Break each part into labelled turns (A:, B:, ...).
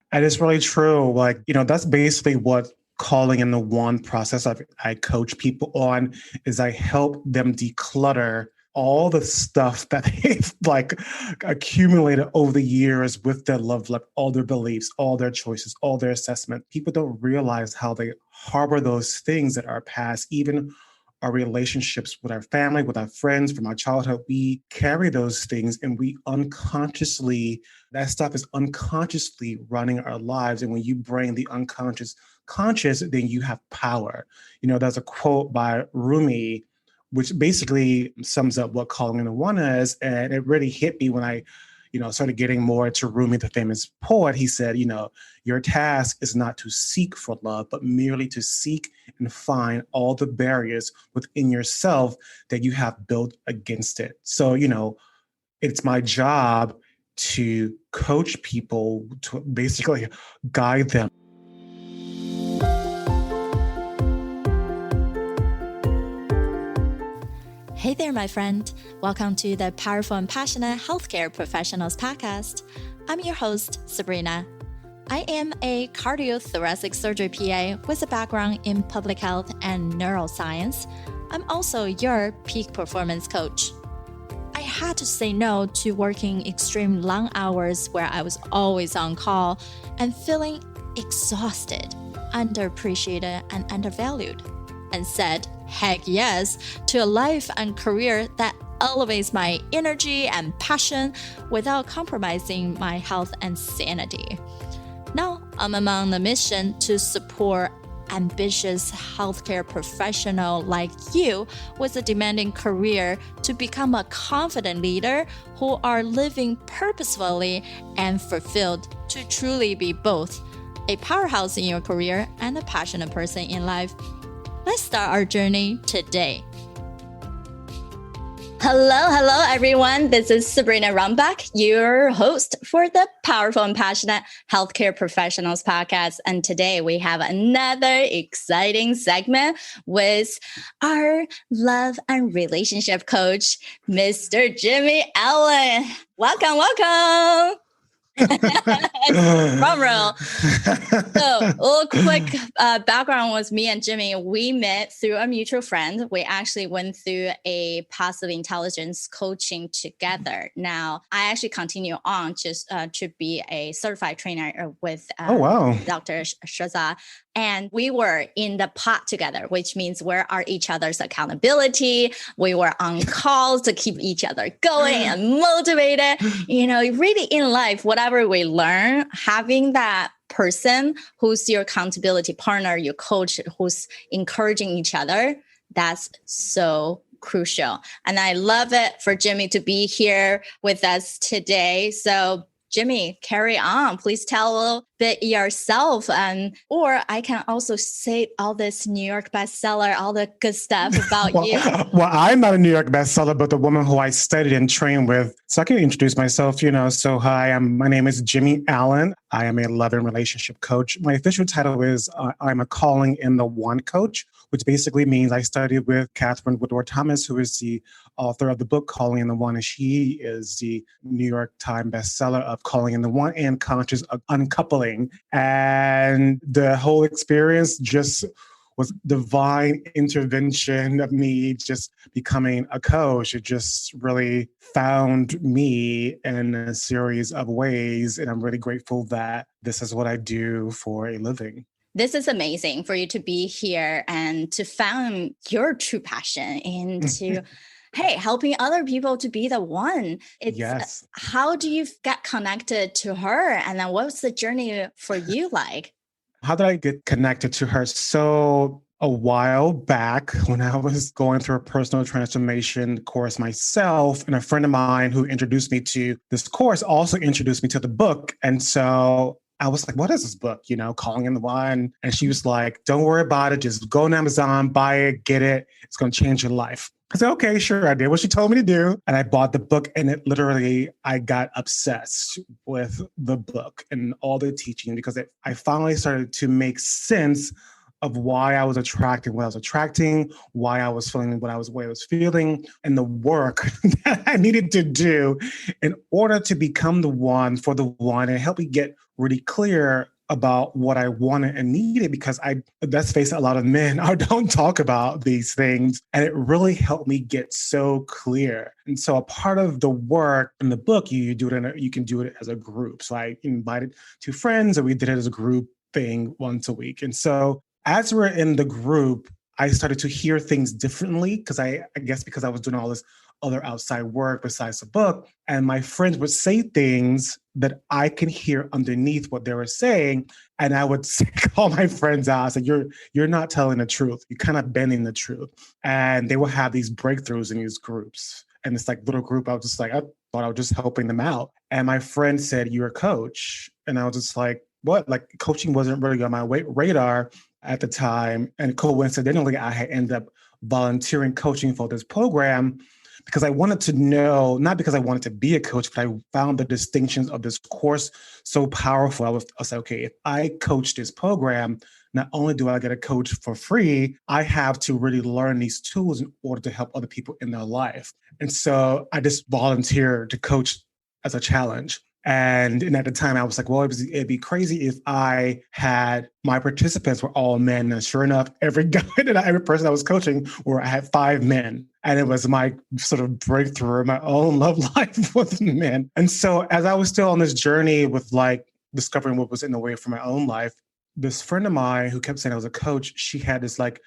A: And it's really true. Like, that's basically what calling in the one process I coach people on is I help them declutter all the stuff that they've like accumulated over the years with their love life, all their beliefs, all their choices, all their assessment. People don't realize how they harbor those things that are past, even our relationships with our family, with our friends from our childhood. We carry those things and that stuff is unconsciously running our lives. And when you bring the unconscious conscious, then you have power. There's a quote by Rumi, which basically sums up what calling in the one is. And it really hit me when I started getting more into Rumi, the famous poet. He said, your task is not to seek for love, but merely to seek and find all the barriers within yourself that you have built against it. So, it's my job to coach people, to basically guide them.
B: Hey there, my friend. Welcome to the Powerful and Passionate Healthcare Professionals Podcast. I'm your host, Sabrina. I am a cardiothoracic surgery PA with a background in public health and neuroscience. I'm also your peak performance coach. I had to say no to working extreme long hours where I was always on call and feeling exhausted, underappreciated, and undervalued, and said heck yes to a life and career that elevates my energy and passion without compromising my health and sanity. Now, I'm on the mission to support ambitious healthcare professional like you with a demanding career to become a confident leader who are living purposefully and fulfilled to truly be both a powerhouse in your career and a passionate person in life. Let's start our journey today. Hello, everyone. This is Sabrina Rumbach, your host for the Powerful and Passionate Healthcare Professionals Podcast. And today we have another exciting segment with our love and relationship coach, Mr. Jimmy Allen. Welcome. Drum roll. So a little quick background was me and Jimmy. We met through a mutual friend. We actually went through a positive intelligence coaching together. Now, I actually continue on just to be a certified trainer with Dr. Shaza. And we were in the pod together, which means we are each other's accountability. We were on calls to keep each other going and motivated. Really in life, whatever we learn, having that person who's your accountability partner, your coach, who's encouraging each other, that's so crucial. And I love it for Jimmy to be here with us today. So Jimmy, carry on. Please tell a little bit yourself, or I can also say all this New York bestseller, all the good stuff about you.
A: Well, I'm not a New York bestseller, but the woman who I studied and trained with. So I can introduce myself, So hi, my name is Jimmy Allen. I am a love and relationship coach. My official title is I'm a calling in the one coach, which basically means I studied with Catherine Woodward Thomas, who is the author of the book Calling in the One, and she is the New York Times bestseller of Calling in the One and Conscious Uncoupling. And the whole experience just was divine intervention of me just becoming a coach. It just really found me in a series of ways, and I'm really grateful that this is what I do for a living.
B: This is amazing for you to be here and to find your true passion into helping other people to be the one.
A: Yes.
B: How do you get connected to her? And then what's the journey for you like?
A: How did I get connected to her? So a while back when I was going through a personal transformation course myself, and a friend of mine who introduced me to this course also introduced me to the book. And so I was like, what is this book? Calling in the One. And she was like, don't worry about it. Just go on Amazon, buy it, get it. It's going to change your life. I said, okay, sure. I did what she told me to do. And I bought the book, and I got obsessed with the book and all the teaching because I finally started to make sense of why I was attracting what I was attracting, why I was feeling what I was feeling, and the work that I needed to do in order to become the one for the one and help me get really clear about what I wanted and needed, because let's face it, a lot of men don't talk about these things. And it really helped me get so clear. And so a part of the work in the book, you can do it as a group. So I invited two friends and we did it as a group thing once a week. And so as we're in the group, I started to hear things differently, because I guess because I was doing all this other outside work besides the book. And my friends would say things that I can hear underneath what they were saying. And I would call my friends out. I said, you're not telling the truth. You're kind of bending the truth. And they will have these breakthroughs in these groups. And it's like little group, I was just like, I thought I was just helping them out. And my friend said, you're a coach. And I was just like, what? Like, coaching wasn't really on my radar at the time. And coincidentally, I had ended up volunteering coaching for this program, because I wanted to know, not because I wanted to be a coach, but I found the distinctions of this course so powerful. I was like, okay, if I coach this program, not only do I get a coach for free, I have to really learn these tools in order to help other people in their life. And so I just volunteered to coach as a challenge. And at the time, I was like, well, it'd be crazy if I had my participants were all men. And sure enough, every person I was coaching, I had 5 men. And it was my sort of breakthrough in my own love life with men. And so as I was still on this journey with like discovering what was in the way for my own life, this friend of mine who kept saying I was a coach, she had this like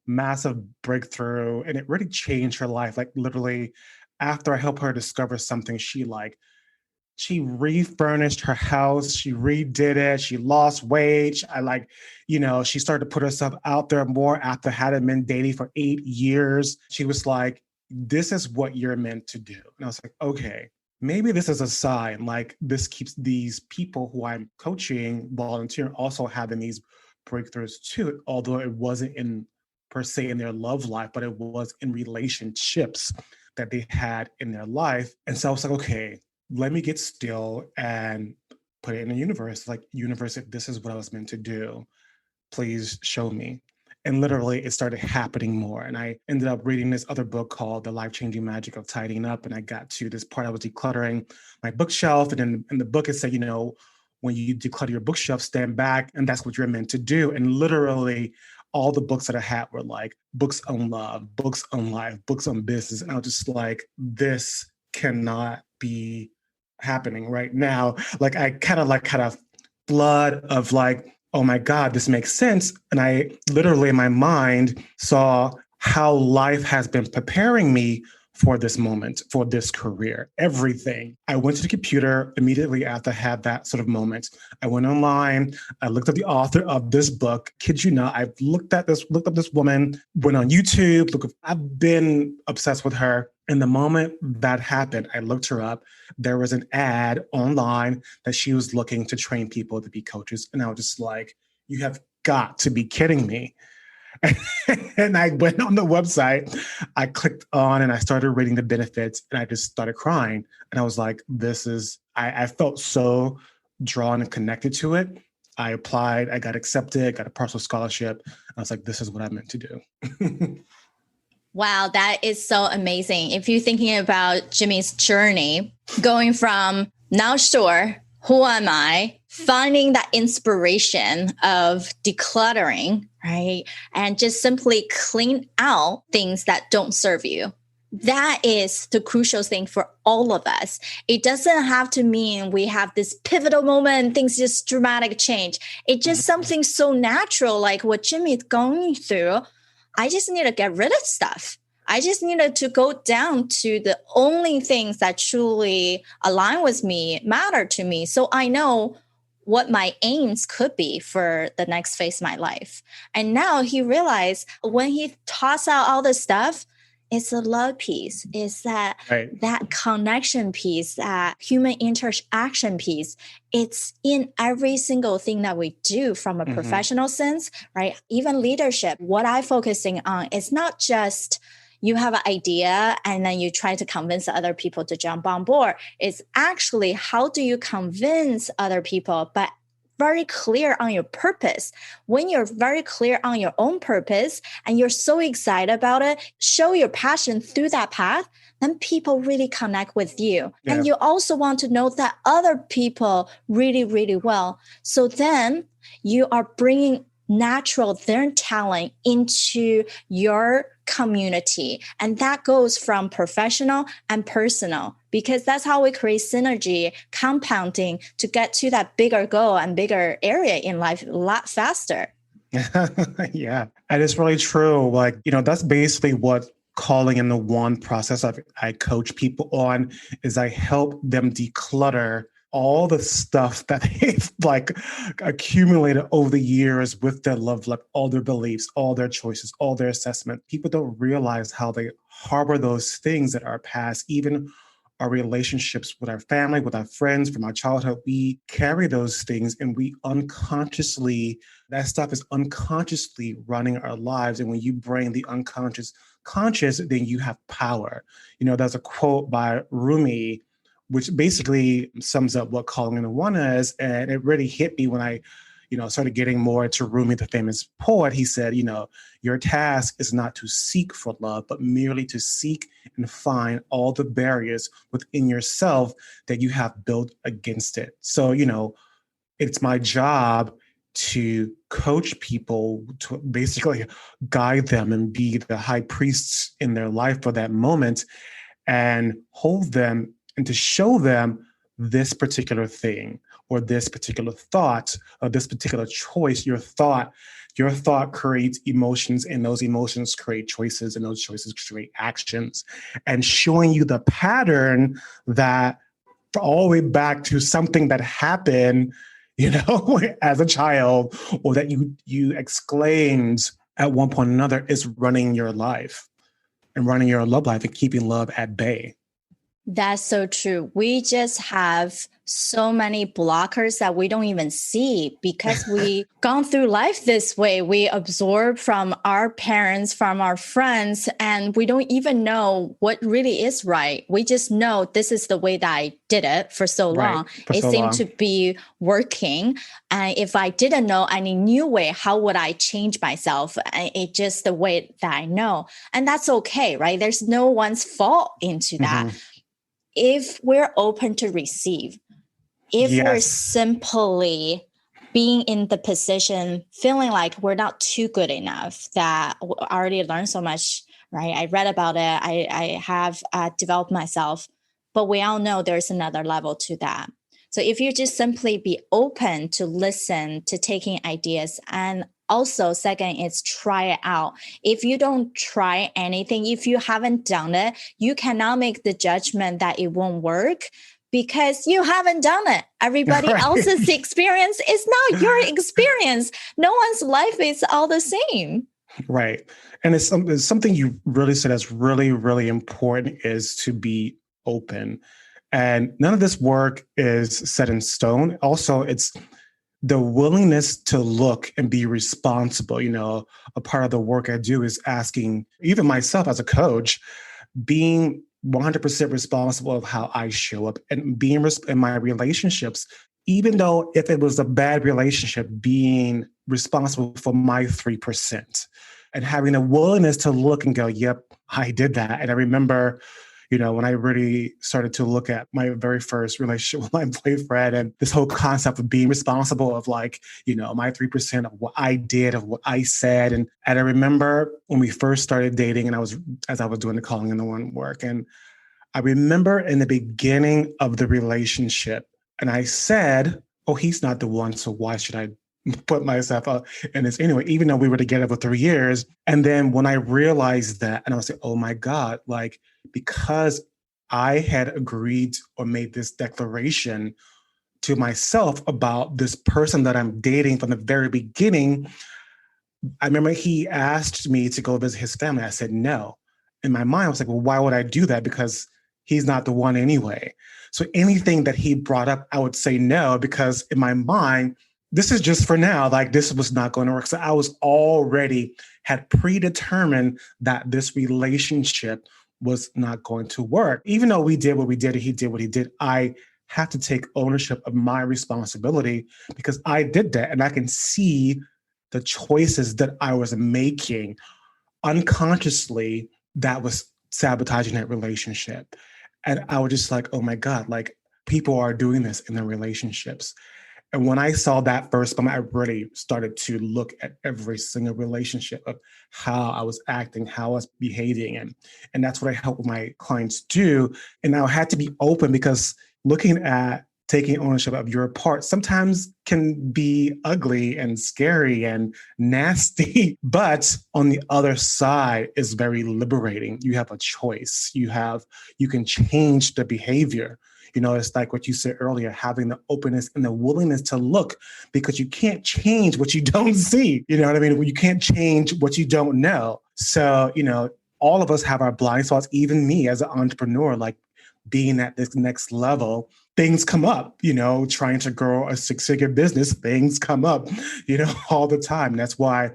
A: massive breakthrough, and it really changed her life. Like literally after I helped her discover something she refurnished her house. She redid it. She lost weight. She started to put herself out there more after having been dating for 8 years. She was like, this is what you're meant to do. And I was like, okay, maybe this is a sign. Like, this keeps these people who I'm coaching, volunteering, also having these breakthroughs too, although it wasn't per se in their love life, but it was in relationships that they had in their life. And so I was like, okay, let me get still and put it in the universe. Like, universe, if this is what I was meant to do, please show me. And literally it started happening more. And I ended up reading this other book called The Life-Changing Magic of Tidying Up. And I got to this part, I was decluttering my bookshelf. And in the book, it said, when you declutter your bookshelf, stand back. And that's what you're meant to do. And literally all the books that I had were like books on love, books on life, books on business. And I was just like, this cannot be happening right now. Like, I kind of flood of like, oh my God, this makes sense. And I literally in my mind saw how life has been preparing me for this moment, for this career, everything. I went to the computer immediately after I had that sort of moment. I went online, I looked at the author of this book. Kid you not, I've looked up this woman, went on YouTube, I've been obsessed with her. And the moment that happened, I looked her up. There was an ad online that she was looking to train people to be coaches. And I was just like, you have got to be kidding me. And I went on the website, I clicked on and I started reading the benefits, and I just started crying. And I was like, I felt so drawn and connected to it. I applied, I got accepted, got a partial scholarship. I was like, this is what I meant to do.
B: Wow, that is so amazing. If you're thinking about Jimmy's journey, going from not sure, who am I, finding that inspiration of decluttering, right? And just simply clean out things that don't serve you. That is the crucial thing for all of us. It doesn't have to mean we have this pivotal moment, things just dramatic change. It's just something so natural, like what Jimmy is going through. I just need to get rid of stuff. I just needed to go down to the only things that truly align with me, matter to me. So I know what my aims could be for the next phase of my life. And now he realized when he tossed out all the stuff, it's the love piece. It's that connection piece, that human interaction piece. It's in every single thing that we do from a professional sense, right? Even leadership. What I'm focusing on is not just you have an idea and then you try to convince other people to jump on board. It's actually how do you convince other people, but very clear on your purpose. When you're very clear on your own purpose and you're so excited about it, show your passion through that path, then people really connect with you. Yeah. And you also want to know that other people really, really well. So then you are bringing their talent into your community. And that goes from professional and personal, because that's how we create synergy, compounding to get to that bigger goal and bigger area in life a lot faster.
A: Yeah. And it's really true. Like, that's basically what calling in the one process I coach people on is I help them declutter all the stuff that they've accumulated over the years with their love life, all their beliefs, all their choices, all their assessment. People don't realize how they harbor those things that are past, even our relationships with our family, with our friends from our childhood. We carry those things and that stuff is unconsciously running our lives. And when you bring the unconscious conscious, then you have power. There's a quote by Rumi, which basically sums up what calling in the one is. And it really hit me when I, started getting more into Rumi, the famous poet. He said, your task is not to seek for love, but merely to seek and find all the barriers within yourself that you have built against it. So, it's my job to coach people, to basically guide them and be the high priests in their life for that moment and hold them and to show them this particular thing or this particular thought or this particular choice. Your thought creates emotions, and those emotions create choices, and those choices create actions. And showing you the pattern that all the way back to something that happened, as a child, or that you exclaimed at one point or another, is running your life and running your love life and keeping love at bay.
B: That's so true. We just have so many blockers that we don't even see because we gone through life this way. We absorb from our parents, from our friends, and we don't even know what really is right. We just know this is the way that I did it for so long. It seemed to be working. And if I didn't know any new way, how would I change myself? It's just the way that I know. And that's okay, right? There's no one's fault into that. Mm-hmm. If we're open to receive, if we're simply being in the position, feeling like we're not too good enough, that I already learned so much, right? I read about it. I have developed myself, but we all know there's another level to that. So if you just simply be open to listen, to taking ideas, and also second is try it out. If you don't try anything, if you haven't done it, you cannot make the judgment that it won't work because you haven't done it. Everybody else's experience is not your experience. No one's life is all the same.
A: Right. And it's something you really said that's really, really important is to be open. And none of this work is set in stone. Also, it's the willingness to look and be responsible. A part of the work I do is asking, even myself as a coach, being 100% responsible of how I show up and being in my relationships, even though if it was a bad relationship, being responsible for my 3% and having the willingness to look and go, yep, I did that. And I remember, when I really started to look at my very first relationship with my boyfriend and this whole concept of being responsible of my 3% of what I did, of what I said. And I remember when we first started dating and as I was doing the calling in the one work. And I remember in the beginning of the relationship, and I said, oh, he's not the one. So why should I put myself out in this anyway, even though we were together for 3 years. And then when I realized that, and I was like, oh my God, because I had agreed or made this declaration to myself about this person that I'm dating from the very beginning, I remember he asked me to go visit his family. I said no. In my mind, I was like, well, why would I do that? Because he's not the one anyway. So anything that he brought up, I would say no, because in my mind, this is just for now. This was not going to work. So I was already had predetermined that this relationship was not going to work. Even though we did what we did and he did what he did, I have to take ownership of my responsibility because I did that. And I can see the choices that I was making unconsciously that was sabotaging that relationship. And I was just like, oh my God, like people are doing this in their relationships. And when I saw that first moment, I really started to look at every single relationship of how I was acting, how I was behaving. And that's what I help my clients do. And I had to be open because looking at taking ownership of your part sometimes can be ugly and scary and nasty. But on the other side is very liberating. You have a choice. You can change the behavior. It's like what you said earlier, having the openness and the willingness to look, because you can't change what you don't see. You know what I mean? You can't change what you don't know. So, all of us have our blind spots, even me as an entrepreneur, like being at this next level, things come up, trying to grow a 6-figure business, things come up, all the time. And that's why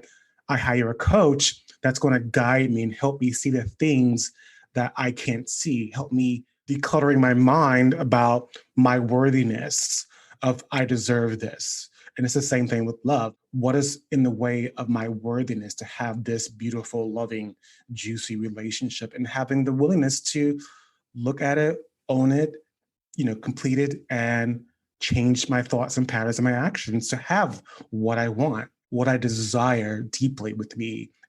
A: I hire a coach that's going to guide me and help me see the things that I can't see, help me decluttering my mind about my worthiness of I deserve this. And it's the same thing with love. What is in the way of my worthiness to have this beautiful, loving, juicy relationship, and having the willingness to look at it, own it, complete it, and change my thoughts and patterns and my actions to have what I want, what I desire deeply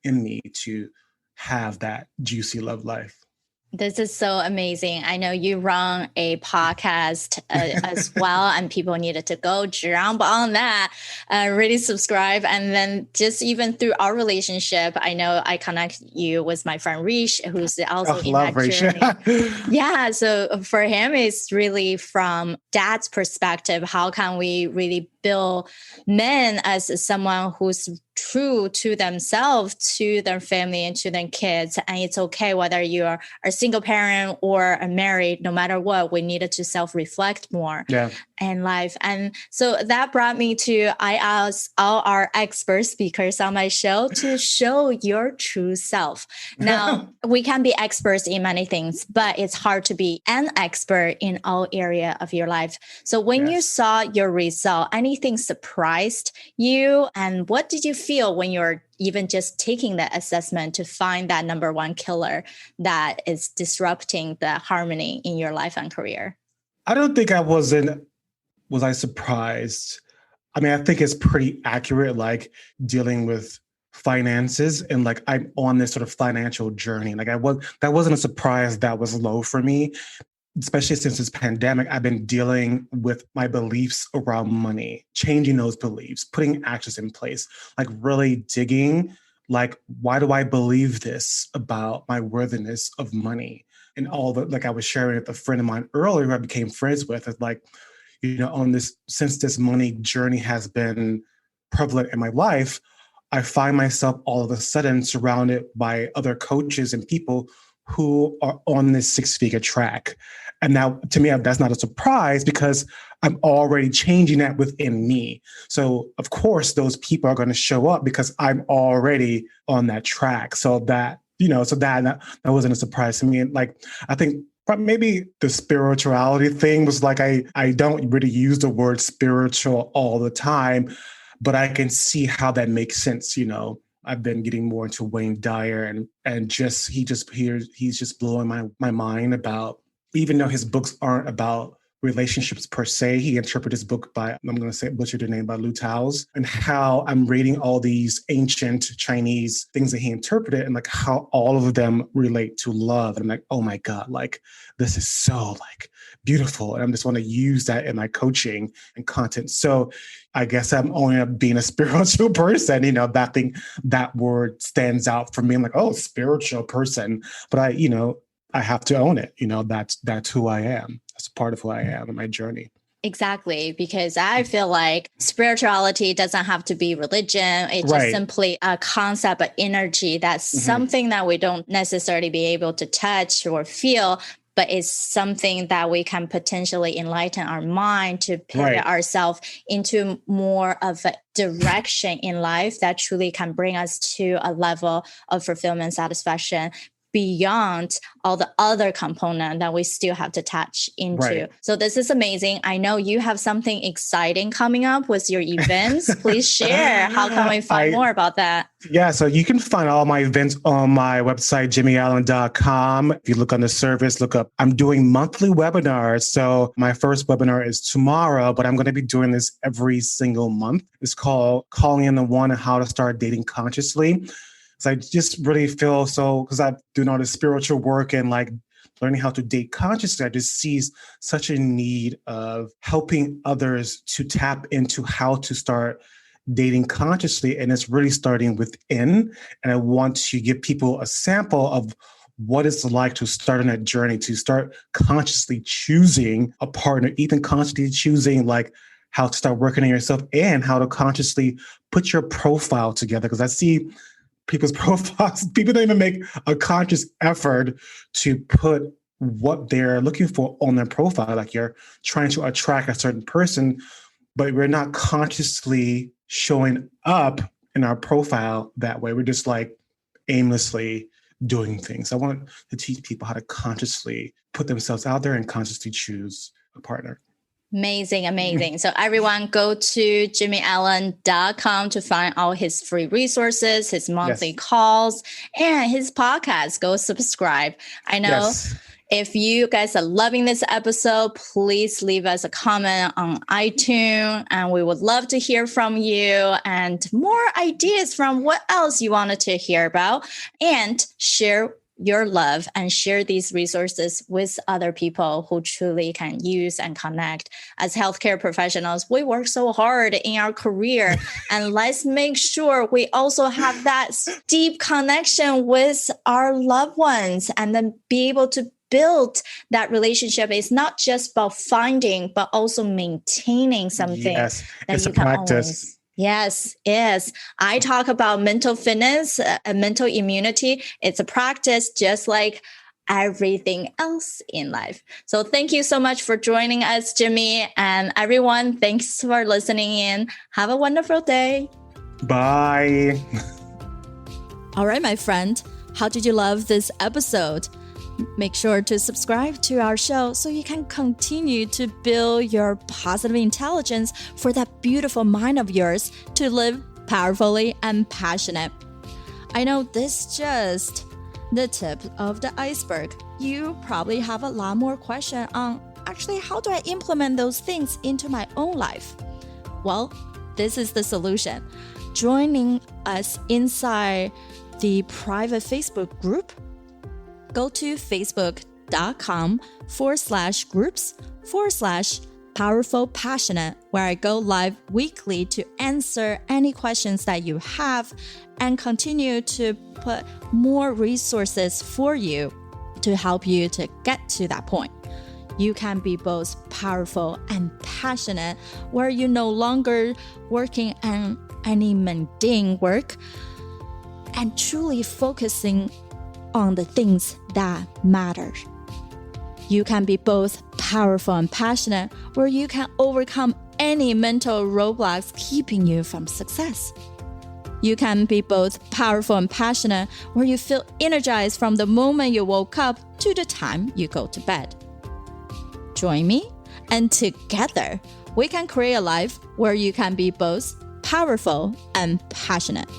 A: in me to have that juicy love life.
B: This is so amazing. I know you run a podcast as well, and people needed to go jump on that, really subscribe. And then just even through our relationship, I know I connect you with my friend Rish, who's also in that journey. Yeah. So for him, it's really from dad's perspective, how can we really build men as someone who's true to themselves, to their family, and to their kids. And it's okay whether you're a single parent or a married, no matter what, we needed to self-reflect more in life. And so that brought me to, I asked all our expert speakers on my show to show your true self. Now, we can be experts in many things, but it's hard to be an expert in all area of your life. So when you saw your result, anything surprised you? And what did you feel when you're even just taking that assessment to find that number one killer that is disrupting the harmony in your life and career?
A: I don't think was I surprised? I mean, I think it's pretty accurate, like dealing with finances, and like I'm on this sort of financial journey. Like that wasn't a surprise that was low for me. Especially since this pandemic, I've been dealing with my beliefs around money, changing those beliefs, putting actions in place, like really digging, like, why do I believe this about my worthiness of money? And all the, like I was sharing with a friend of mine earlier who I became friends with, is like, since this money journey has been prevalent in my life, I find myself all of a sudden surrounded by other coaches and people who are on this 6-figure track. And now, to me, that's not a surprise because I'm already changing that within me. So, of course, those people are going to show up because I'm already on that track. So that wasn't a surprise to me. And like, I think maybe the spirituality thing was like, I don't really use the word spiritual all the time, but I can see how that makes sense, I've been getting more into Wayne Dyer and he's just blowing my mind about, even though his books aren't about relationships per se, he interpreted his book by, I'm going to say butcher the name, by Lu Tao's, and how I'm reading all these ancient Chinese things that he interpreted and like how all of them relate to love. And I'm like, oh my God, like this is so like beautiful. And I just want to use that in my coaching and content. So I guess I'm only being a spiritual person, that word stands out for me. I'm like, oh, spiritual person. But I have to own it. That's who I am. That's part of who I am in my journey.
B: Exactly, because I feel like spirituality doesn't have to be religion. It's just simply a concept of energy. That's something that we don't necessarily be able to touch or feel, but it's something that we can potentially enlighten our mind to pivot ourselves into more of a direction in life that truly can bring us to a level of fulfillment, satisfaction. beyond all the other component that we still have to touch into.
A: Right.
B: So this is amazing. I know you have something exciting coming up with your events. Please share. How can we find more about that?
A: Yeah, so you can find all my events on my website, jimmyallen.com. If you look on the service, look up, I'm doing monthly webinars. So my first webinar is tomorrow, but I'm going to be doing this every single month. It's called Calling in the One and How to Start Dating Consciously. So I just really feel because I'm doing all this spiritual work and like learning how to date consciously, I just see such a need of helping others to tap into how to start dating consciously. And it's really starting within. And I want to give people a sample of what it's like to start on that journey, to start consciously choosing a partner, even consciously choosing like how to start working on yourself and how to consciously put your profile together. Because I see people's profiles, people don't even make a conscious effort to put what they're looking for on their profile. Like you're trying to attract a certain person, but we're not consciously showing up in our profile that way. We're just like aimlessly doing things. I want to teach people how to consciously put themselves out there and consciously choose a partner.
B: Amazing. So everyone go to jimmyallen.com to find all his free resources, his monthly calls, and his podcast. Go subscribe. I know if you guys are loving this episode, please leave us a comment on iTunes, and we would love to hear from you and more ideas from what else you wanted to hear about, and share your love and share these resources with other people who truly can use and connect. As healthcare professionals, we work so hard in our career, and let's make sure we also have that deep connection with our loved ones, and then be able to build that relationship. Is not just about finding, but also maintaining something.
A: Yes,
B: that
A: it's
B: you
A: a
B: can
A: practice.
B: Always. Yes. I talk about mental fitness, mental immunity. It's a practice just like everything else in life. So thank you so much for joining us, Jimmy. And everyone, thanks for listening in. Have a wonderful day.
A: Bye.
B: All right, my friend. How did you love this episode? Make sure to subscribe to our show so you can continue to build your positive intelligence for that beautiful mind of yours to live powerfully and passionate. I know this is just the tip of the iceberg. You probably have a lot more questions on actually how do I implement those things into my own life? Well, this is the solution. Joining us inside the private Facebook group, go to facebook.com/groups/powerful passionate, where I go live weekly to answer any questions that you have and continue to put more resources for you to help you to get to that point. You can be both powerful and passionate, where you're no longer working on any mundane work and truly focusing on the things that matter. You can be both powerful and passionate, where you can overcome any mental roadblocks keeping you from success. You can be both powerful and passionate, where you feel energized from the moment you woke up to the time you go to bed. Join me, and together we can create a life where you can be both powerful and passionate.